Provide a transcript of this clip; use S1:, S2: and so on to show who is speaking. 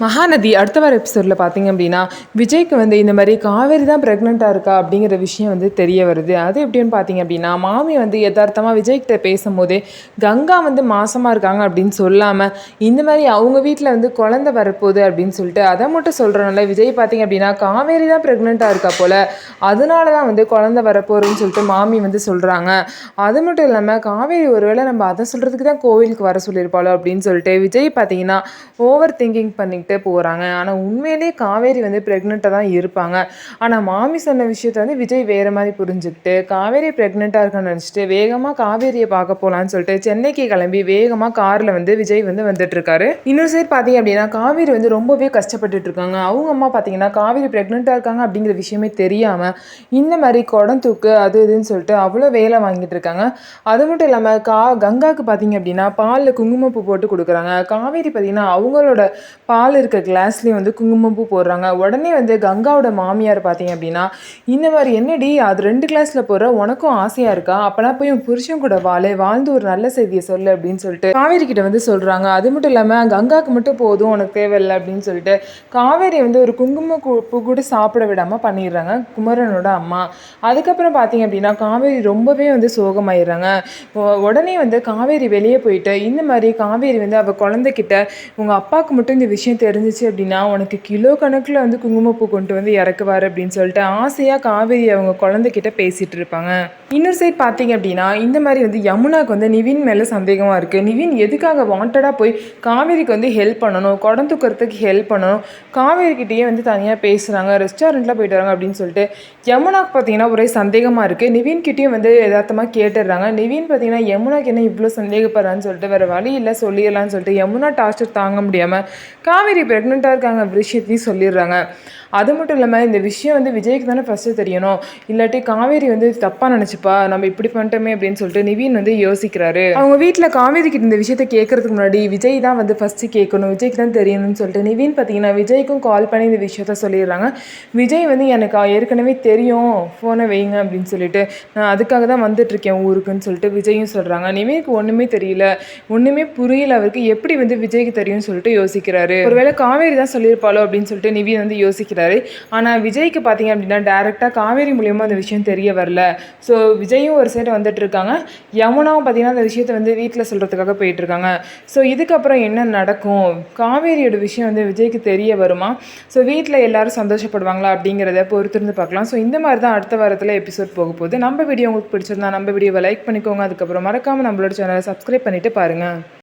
S1: மகாநதி அடுத்த வார எபிசோடில் பார்த்தீங்க அப்படின்னா விஜய்க்கு வந்து இந்த மாதிரி காவேரி தான் ப்ரெக்னெண்ட்டாக இருக்கா அப்படிங்கிற விஷயம் வந்து தெரிய வருது. அது எப்படின்னு பார்த்தீங்க அப்படின்னா மாமி வந்து யதார்த்தமாக விஜய்கிட்ட பேசும்போதே கங்கா வந்து மாசமாக இருக்காங்க அப்படின்னு சொல்லாமல் இந்த மாதிரி அவங்க வீட்டில் வந்து குழந்தை வரப்போகுது அப்படின்னு சொல்லிட்டு அதை மட்டும் சொல்கிறனால விஜய் பார்த்தீங்க அப்படின்னா காவேரி தான் ப்ரெக்னெண்ட்டாக இருக்கா போல், அதனால தான் வந்து குழந்தை வரப்போகிறேன்னு சொல்லிட்டு மாமி வந்து சொல்கிறாங்க. அது மட்டும் இல்லாமல் காவேரி ஒருவேளை நம்ம அதை சொல்கிறதுக்கு தான் கோவிலுக்கு வர சொல்லியிருப்பாளோ அப்படின்னு சொல்லிட்டு விஜய் பார்த்தீங்கன்னா ஓவர் திங்கிங் பண்ணிக்கிட்டு போகிறாங்க. ஆனால் உண்மையிலே காவேரி வந்து ப்ரெக்னெண்ட்டாக தான் இருப்பாங்க. ஆனால் மாமி சொன்ன விஷயத்தை வந்து விஜய் வேறு மாதிரி புரிஞ்சுக்கிட்டு காவேரி ப்ரெக்னெண்ட்டாக இருக்கான்னு நினச்சிட்டு வேகமாக காவேரியை பார்க்க போகலான்னு சொல்லிட்டு சென்னைக்கு கிளம்பி வேகமாக காரில் வந்து விஜய் வந்து வந்துட்டுருக்காரு. இன்னொரு சைடு பார்த்தீங்க அப்படின்னா காவேரி வந்து ரொம்பவே கஷ்டப்பட்டுட்டு இருக்காங்க. அவங்க அம்மா பார்த்தீங்கன்னா காவேரி ப்ரெக்னெண்ட்டாக இருக்காங்க அப்படிங்கிற விஷயமே தெரியாமல் இந்த மாதிரி குடம் தூக்கு அது இதுன்னு சொல்லிட்டு அவ்வளோ வேலை வாங்கிட்டு இருக்காங்க. அது மட்டும் இல்லாமல் கங்காவுக்கு பார்த்தீங்க அப்படின்னா பாலில் குங்குமப்பூ போட்டு கொடுக்குறாங்க. காவேரி பார்த்தீங்கன்னா அவங்களோட பால் இருக்க கிளாஸ்லேயும் வந்து குங்குமப்பூ போடுறாங்க. உடனே வந்து கங்காவோட மாமியார் பார்த்தீங்க அப்படின்னா இந்த மாதிரி என்னடி அது 2 கிளாஸில் போடுற, உனக்கும் ஆசையாக இருக்கா, அப்போனா போய் உன் புருஷன் கூட வாழ்ந்து ஒரு நல்ல செய்தியை சொல்லு அப்படின்னு சொல்லிட்டு காவேரி கிட்ட வந்து சொல்கிறாங்க. அது மட்டும் இல்லாமல் கங்காவுக்கு மட்டும் போதும் உனக்கு தேவையில்லை அப்படின்னு சொல்லிட்டு காவேரி வந்து ஒரு குங்குமப்பூ கூட சாப்பிட விடாமல் பண்ணிடுறாங்க குமரனோட அம்மா. அதுக்கப்புறம் பார்த்தீங்க அப்படின்னா காவேரி ரொம்பவே வந்து சோகமாயிடுறாங்க. உடனே வந்து காவேரி வெளியே போயிட்டு இந்த மாதிரி காவேரி வந்து அவள் குழந்தைகிட்ட உங்கள் அப்பாவுக்கு மட்டும் இந்த விஷயம் தெரிஞ்சிச்சு அப்படின்னா உனக்கு கிலோ கணக்கில் வந்து குங்குமப்பூ கொண்டு வந்து இறக்குவார் அப்படின்னு சொல்லிட்டு ஆசையாக காவேரி அவங்க குழந்தைகிட்ட பேசிகிட்டு இருப்பாங்க. இன்னொரு சைட் பார்த்தீங்க அப்படின்னா இந்த மாதிரி வந்து யமுனாக்கு வந்து நிவின் மேலே சந்தேகமாக இருக்குது. நிவின் எதுக்காக வாண்டடாக போய் காவேரிக்கு வந்து ஹெல்ப் பண்ணணும், குடம் தூக்கிறதுக்கு ஹெல்ப் பண்ணணும், காவேரிக்கிட்டேயே வந்து தனியாக பேசுகிறாங்க, ரெஸ்டாரண்ட்டில் போயிட்டு வராங்க அப்படின்னு சொல்லிட்டு யமுனாக்கு பார்த்தீங்கன்னா ஒரே சந்தேகமாக இருக்குது. நிவின்கிட்டையும் வந்து யதார்த்தமாக கேட்டுடுறாங்க. நிவின் பார்த்தீங்கன்னா யமுனாக்கு என்ன இவ்வளோ சந்தேகப்படுறான்னு சொல்லிட்டு வேறு வழி இல்லை சொல்லிடலான்னு சொல்லிட்டு யமுனா டார்ச்சர் தாங்க முடியாமல் காவேரி ப்ரெக்னெண்ட்டாக இருக்காங்க விஷயத்தையும் சொல்லிடுறாங்க. அது மட்டும் இல்லாமல் இந்த விஷயம் வந்து விஜய்க்கு தானே ஃபஸ்ட்டு தெரியணும், இல்லாட்டி காவேரி வந்து தப்பாக நினச்சிப்பா நம்ம இப்படி பண்ணிட்டோமே அப்படின்னு சொல்லிட்டு நிவின் வந்து யோசிக்கிறாரு. அவங்க வீட்டில் காவேரி கிட்ட இந்த விஷயத்தை கேட்கறதுக்கு முன்னாடி விஜய் தான் வந்து ஃபஸ்ட்டு கேட்கணும், விஜய்க்கு தான் தெரியணும்னு சொல்லிட்டு நிவின் பார்த்தீங்கன்னா விஜய்க்கும் கால் பண்ணி இந்த விஷயத்த சொல்லிடுறாங்க. விஜய் வந்து எனக்கு ஏற்கனவே தெரியும், ஃபோனை வைங்க அப்படின்னு சொல்லிட்டு நான் அதுக்காக தான் வந்துட்டுருக்கேன் ஊருக்குன்னு சொல்லிட்டு விஜயும் சொல்கிறாங்க. நிவினுக்கு ஒன்றுமே தெரியல, ஒன்றுமே புரியல, அவருக்கு எப்படி வந்து விஜய்க்கு தெரியும்னு சொல்லிட்டு யோசிக்கிறாரு. ஒருவேளை காவேரி தான் சொல்லியிருப்பாளோ அப்படின்னு சொல்லிட்டு நிவின் வந்து யோசிக்கிறாரு. ஆனால் விஜய்க்கு பார்த்தீங்க அப்படின்னா டேரெக்டாக காவேரி மூலியமாக அந்த விஷயம் தெரிய வரல. ஸோ விஜயும் ஒரு சைடு வந்துட்டு இருக்காங்க, யமுனாவும் பார்த்தீங்கன்னா அந்த விஷயத்தை வந்து வீட்டில் சொல்கிறதுக்காக போயிட்டு இருக்காங்க. ஸோ இதுக்கப்புறம் என்ன நடக்கும், காவேரியோட விஷயம் வந்து விஜய்க்கு தெரிய வருமா, ஸோ வீட்டில் எல்லாரும் சந்தோஷப்படுவாங்களா அப்படிங்கிறத பொறுத்திருந்து பார்க்கலாம். ஸோ இந்த மாதிரி தான் அடுத்த வாரத்தில் எபிசோட் போக போகுது. நம்ம வீடியோ உங்களுக்கு பிடிச்சிருந்தா நம்ம வீடியோவை லைக் பண்ணிக்கோங்க. அதுக்கப்புறம் மறக்காமல் நம்மளோட சேனலை சப்ஸ்கிரைப் பண்ணிவிட்டு பாருங்கள்.